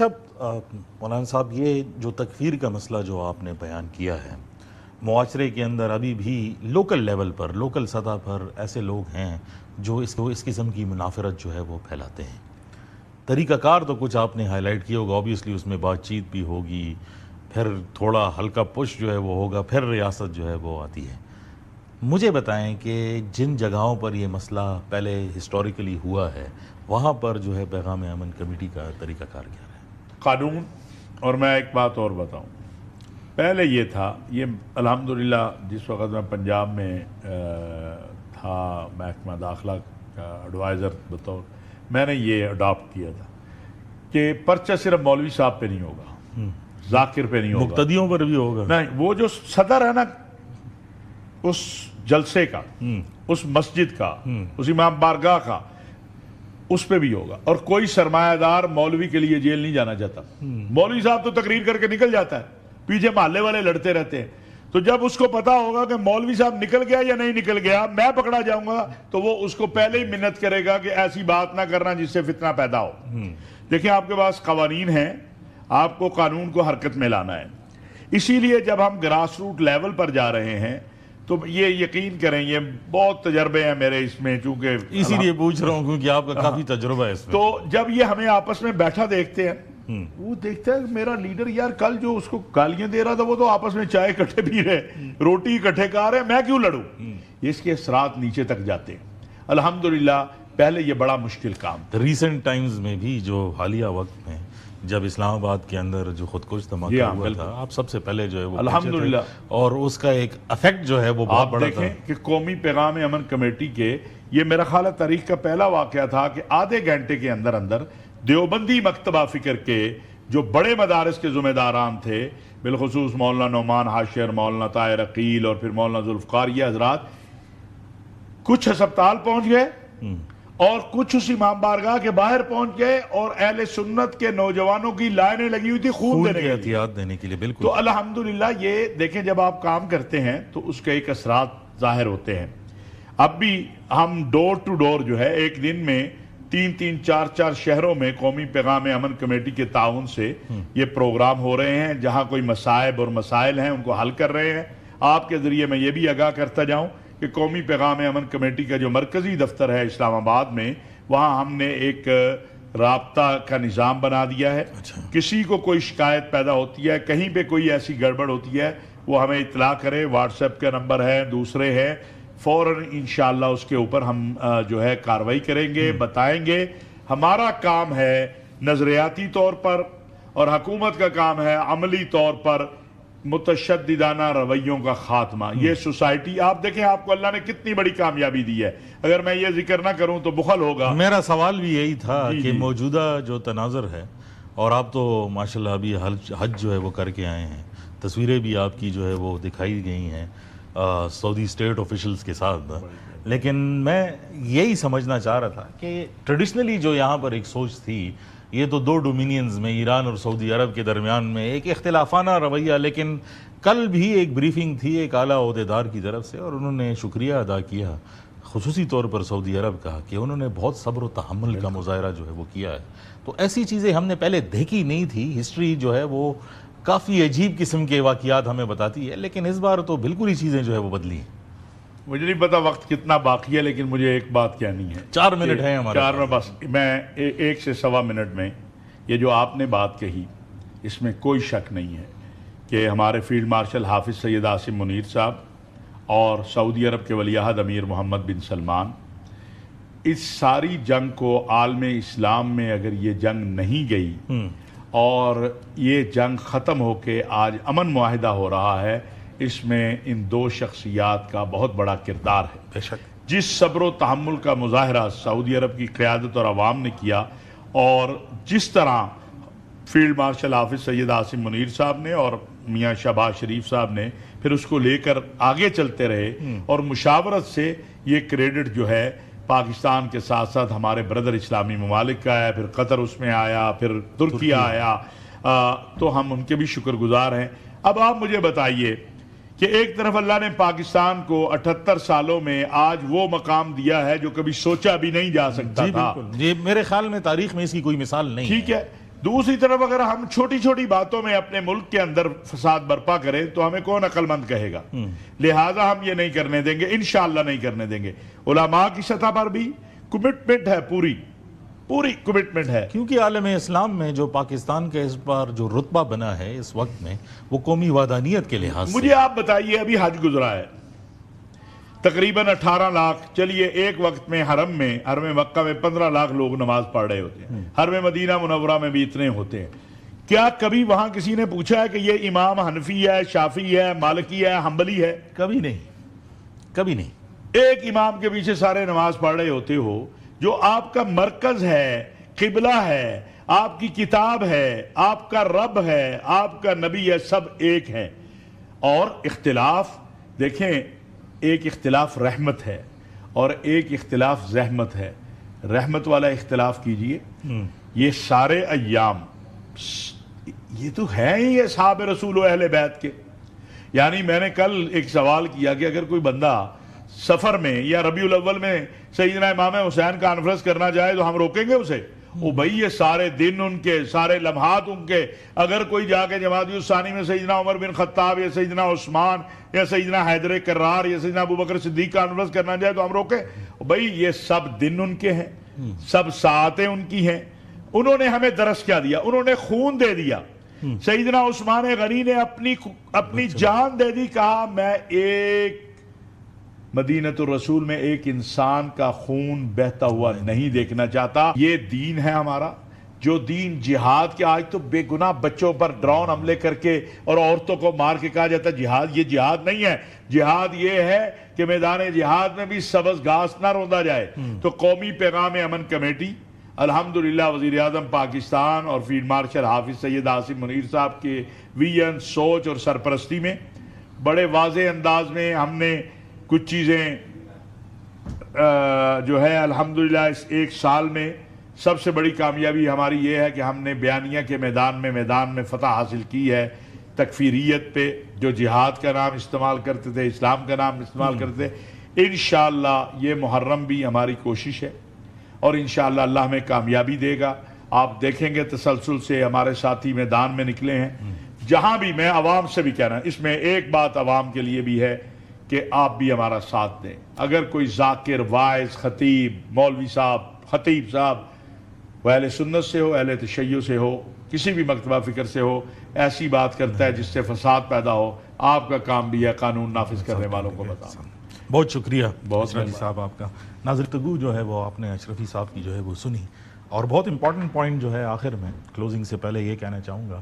اچھا مولانا صاحب، یہ جو تکفیر کا مسئلہ جو آپ نے بیان کیا ہے، معاشرے کے اندر ابھی بھی لوکل لیول پر، لوکل سطح پر ایسے لوگ ہیں جو اس قسم کی منافرت جو ہے وہ پھیلاتے ہیں. طریقہ کار تو کچھ آپ نے ہائی لائٹ کیا ہوگا، اوبیسلی اس میں بات چیت بھی ہوگی، پھر تھوڑا ہلکا پش جو ہے وہ ہوگا، پھر ریاست جو ہے وہ آتی ہے. مجھے بتائیں کہ جن جگہوں پر یہ مسئلہ پہلے ہسٹوریکلی ہوا ہے وہاں پر جو ہے پیغام امن کمیٹی کا طریقہ کار کیا ہے؟ قانون. اور میں ایک بات اور بتاؤں، پہلے یہ تھا، یہ الحمدللہ جس وقت میں پنجاب میں تھا محکمہ داخلہ کا ایڈوائزر بطور، میں نے یہ اڈاپٹ کیا تھا کہ پرچہ صرف مولوی صاحب پہ نہیں ہوگا، ذاکر پہ نہیں ہوگا، مقتدیوں پر بھی ہوگا. نہیں، وہ جو صدر ہے نا اس جلسے کا، اس مسجد کا، اس امام بارگاہ کا، اس پہ بھی ہوگا. اور کوئی سرمایہ دار مولوی کے لیے جیل نہیں جانا چاہتا. مولوی صاحب تو تقریر کر کے نکل جاتا ہے، پیچھے محلے والے لڑتے رہتے ہیں. تو جب اس کو پتا ہوگا کہ مولوی صاحب نکل گیا یا نہیں نکل گیا، میں پکڑا جاؤں گا، تو وہ اس کو پہلے ہی منت کرے گا کہ ایسی بات نہ کرنا جس سے فتنہ پیدا ہو. دیکھیں، آپ کے پاس قوانین ہیں، آپ کو قانون کو حرکت میں لانا ہے. اسی لیے جب ہم گراس روٹ لیول پر جا رہے ہیں تو یہ یقین کریں، یہ بہت تجربے ہیں میرے اس میں، چونکہ اسی لیے پوچھ رہا ہوں کیونکہ آپ کا کافی تجربہ ہے اس میں. تو جب یہ ہمیں آپس میں بیٹھا دیکھتے ہیں، وہ دیکھتا ہے میرا لیڈر یار کل جو اس کو گالیاں دے رہا تھا وہ تو آپس میں چائے اکٹھے پی رہے، روٹی اکٹھے کھا رہے، میں کیوں لڑوں؟ اس کے اثرات نیچے تک جاتے ہیں. الحمدللہ پہلے یہ بڑا مشکل کام تھا. ریسنٹ ٹائمز میں بھی جو حالیہ وقت میں جب اسلام آباد کے اندر جو خودکش دھماکہ ہوا تھا، آپ سب سے پہلے جو ہے وہ الحمدللہ، اور اس کا ایک افیکٹ جو ہے وہ بہت بڑا تھا. دیکھیں کہ قومی پیغام امن کمیٹی کے یہ میرا خیال ہے تاریخ کا پہلا واقعہ تھا کہ آدھے گھنٹے کے اندر اندر دیوبندی مکتبہ فکر کے جو بڑے مدارس کے ذمہ داران تھے، بالخصوص مولانا نعمان حاشر، مولانا طاہر عقیل اور پھر مولانا ذوالفقار، یہ حضرات کچھ ہسپتال پہنچ گئے اور کچھ اس امام بارگاہ کے باہر پہنچ گئے، اور اہل سنت کے نوجوانوں کی لائنیں لگی ہوئی تھی خون دینے کے لیے، احتیاط دینے کے لیے. بالکل. تو الحمدللہ یہ دیکھیں جب آپ کام کرتے ہیں تو اس کے ایک اثرات ظاہر ہوتے ہیں. اب بھی ہم ڈور ٹو ڈور جو ہے ایک دن میں 3 4 شہروں میں قومی پیغام امن کمیٹی کے تعاون سے یہ پروگرام ہو رہے ہیں، جہاں کوئی مصائب اور مسائل ہیں ان کو حل کر رہے ہیں. آپ کے ذریعے میں یہ بھی آگاہ کرتا جاؤں کہ قومی پیغام امن کمیٹی کا جو مرکزی دفتر ہے اسلام آباد میں، وہاں ہم نے ایک رابطہ کا نظام بنا دیا ہے. کسی کو کوئی شکایت پیدا ہوتی ہے، کہیں پہ کوئی ایسی گڑبڑ ہوتی ہے، وہ ہمیں اطلاع کرے. واٹس ایپ کا نمبر ہے، دوسرے ہے، فوراً انشاءاللہ اس کے اوپر ہم جو ہے کارروائی کریں گے، بتائیں گے. ہمارا کام ہے نظریاتی طور پر اور حکومت کا کام ہے عملی طور پر متشددانہ رویوں کا خاتمہ. یہ سوسائٹی آپ دیکھیں، آپ کو اللہ نے کتنی بڑی کامیابی دی ہے، اگر میں یہ ذکر نہ کروں تو بخل ہوگا. میرا سوال بھی یہی تھا کہ موجودہ جو تناظر ہے، اور آپ تو ماشاءاللہ ابھی حج جو ہے وہ کر کے آئے ہیں، تصویریں بھی آپ کی جو ہے وہ دکھائی گئی ہیں سعودی اسٹیٹ آفیشلز کے ساتھ، لیکن میں یہی سمجھنا چاہ رہا تھا کہ ٹریڈیشنلی جو یہاں پر ایک سوچ تھی، یہ تو دو ڈومینینز میں ایران اور سعودی عرب کے درمیان میں ایک اختلافانہ رویہ، لیکن کل بھی ایک بریفنگ تھی ایک اعلیٰ عہدیدار کی طرف سے، اور انہوں نے شکریہ ادا کیا خصوصی طور پر سعودی عرب کا کہ انہوں نے بہت صبر و تحمل کا مظاہرہ جو ہے وہ کیا ہے. تو ایسی چیزیں ہم نے پہلے دیکھی نہیں تھی. ہسٹری جو ہے وہ کافی عجیب قسم کے واقعات ہمیں بتاتی ہے، لیکن اس بار تو بالکل ہی چیزیں جو ہے وہ بدلی ہیں. مجھے نہیں پتا وقت کتنا باقی ہے، لیکن مجھے ایک بات کہنی ہے. 4 منٹ ہیں ہمارے. 4 میں بس میں 1 سے 1.25 منٹ میں یہ جو آپ نے بات کہی، اس میں کوئی شک نہیں ہے کہ ہمارے فیلڈ مارشل حافظ سید عاصم منیر صاحب اور سعودی عرب کے ولی عہد امیر محمد بن سلمان، اس ساری جنگ کو عالم اسلام میں اگر یہ جنگ نہیں گئی اور یہ جنگ ختم ہو کے آج امن معاہدہ ہو رہا ہے، اس میں ان 2 شخصیات کا بہت بڑا کردار ہے. بے شک. جس صبر و تحمل کا مظاہرہ سعودی عرب کی قیادت اور عوام نے کیا، اور جس طرح فیلڈ مارشل حافظ سید عاصم منیر صاحب نے اور میاں شہباز شریف صاحب نے پھر اس کو لے کر آگے چلتے رہے، اور مشاورت سے یہ کریڈٹ جو ہے پاکستان کے ساتھ ساتھ ہمارے بردر اسلامی ممالک کا ہے، پھر قطر اس میں آیا، پھر ترکیہ آیا، تو ہم ان کے بھی شکر گزار ہیں. اب آپ مجھے بتائیے کہ ایک طرف اللہ نے پاکستان کو 78 سالوں میں آج وہ مقام دیا ہے جو کبھی سوچا بھی نہیں جا سکتا تھا. بالکل. یہ میرے خیال میں تاریخ میں اس کی کوئی مثال نہیں. ٹھیک ہے، دوسری طرف اگر ہم چھوٹی چھوٹی باتوں میں اپنے ملک کے اندر فساد برپا کریں تو ہمیں کون عقل مند کہے گا؟ لہٰذا ہم یہ نہیں کرنے دیں گے، انشاءاللہ نہیں کرنے دیں گے۔ علماء کی سطح پر بھی کمٹمنٹ ہے، پوری کمٹمنٹ ہے، کیونکہ عالم اسلام میں جو پاکستان کے اس پر جو رتبہ بنا ہے اس وقت میں وہ قومی وحدانیت کے لحاظ سے۔ مجھے آپ بتائیے، ابھی حج گزرا ہے، تقریباً 18 لاکھ، چلیے ایک وقت میں حرم مکہ میں 15 لاکھ لوگ نماز پڑھ رہے ہوتے ہیں، حرم مدینہ منورہ میں بھی اتنے ہوتے ہیں۔ کیا کبھی وہاں کسی نے پوچھا ہے کہ یہ امام حنفی ہے، شافعی ہے، مالکی ہے، حنبلی ہے؟ کبھی نہیں، کبھی نہیں۔ ایک امام کے پیچھے سارے نماز پڑھ رہے ہوتے ہو، جو آپ کا مرکز ہے، قبلہ ہے، آپ کی کتاب ہے، آپ کا رب ہے، آپ کا نبی ہے، سب ایک ہیں۔ اور اختلاف دیکھیں، ایک اختلاف رحمت ہے اور ایک اختلاف زحمت ہے۔ رحمت والا اختلاف کیجئے، یہ سارے ایام یہ تو ہیں ہی اصحاب رسول و اہل بیت کے۔ یعنی میں نے کل ایک سوال کیا کہ اگر کوئی بندہ سفر میں یا ربیع الاول میں سیدنا امام حسین کانفرنس کرنا چاہے تو ہم روکیں گے اسے؟ وہ بھائی یہ سارے دن ان کے، سارے لمحات ان کے، اگر کوئی جا کے جمادی الثانی میں سیدنا عمر بن خطاب یا سیدنا عثمان یا سیدنا حیدر کرار یا سیدنا ابوبکر صدیق کانفرنس کرنا چاہے تو ہم روکیں؟ بھائی یہ سب دن ان کے ہیں، سب ساعتیں ان کی ہیں۔ انہوں نے ہمیں درس کیا دیا؟ انہوں نے خون دے دیا۔ سیدنا عثمان غنی نے اپنی جان دے دی، کہا میں ایک مدینۃ الرسول میں ایک انسان کا خون بہتا ہوا نہیں دیکھنا چاہتا۔ یہ دین ہے ہمارا، جو دین جہاد کے، آج تو بے گناہ بچوں پر ڈرون حملے کر کے اور عورتوں کو مار کے کہا جاتا ہے جہاد۔ یہ جہاد نہیں ہے، جہاد یہ ہے کہ میدان جہاد میں بھی سبز گھاس نہ روندا جائے۔ تو قومی پیغام امن کمیٹی الحمدللہ وزیر اعظم پاکستان اور فیلڈ مارشل حافظ سید عاصم منیر صاحب کے ویژن، سوچ اور سرپرستی میں بڑے واضح انداز میں ہم نے کچھ چیزیں جو ہے الحمدللہ اس ایک سال میں سب سے بڑی کامیابی ہماری یہ ہے کہ ہم نے بیانیہ کے میدان میں فتح حاصل کی ہے تکفیریت پہ، جو جہاد کا نام استعمال کرتے تھے، اسلام کا نام استعمال کرتے تھے۔ انشاءاللہ یہ محرم بھی ہماری کوشش ہے اور انشاءاللہ اللہ ہمیں کامیابی دے گا۔ آپ دیکھیں گے تسلسل سے ہمارے ساتھی میدان میں نکلے ہیں، جہاں بھی، میں عوام سے بھی کہہ رہا ہوں، اس میں ایک بات عوام کے لیے بھی ہے کہ آپ بھی ہمارا ساتھ دیں۔ اگر کوئی ذاکر، واعظ، خطیب، مولوی صاحب، خطیب صاحب، وہ اہل سنت سے ہو، اہل تشیع سے ہو، کسی بھی مکتبہ فکر سے ہو، ایسی بات کرتا ہے جس سے فساد پیدا ہو، آپ کا کام بھی ہے قانون نافذ کرنے والوں کو بتانا۔ بہت شکریہ بہت اشرفی صاحب آپ کا۔ ناظر گفتگو جو ہے وہ آپ نے اشرفی صاحب کی جو ہے وہ سنی، اور بہت امپورٹنٹ پوائنٹ جو ہے آخر میں کلوزنگ سے پہلے یہ کہنا چاہوں گا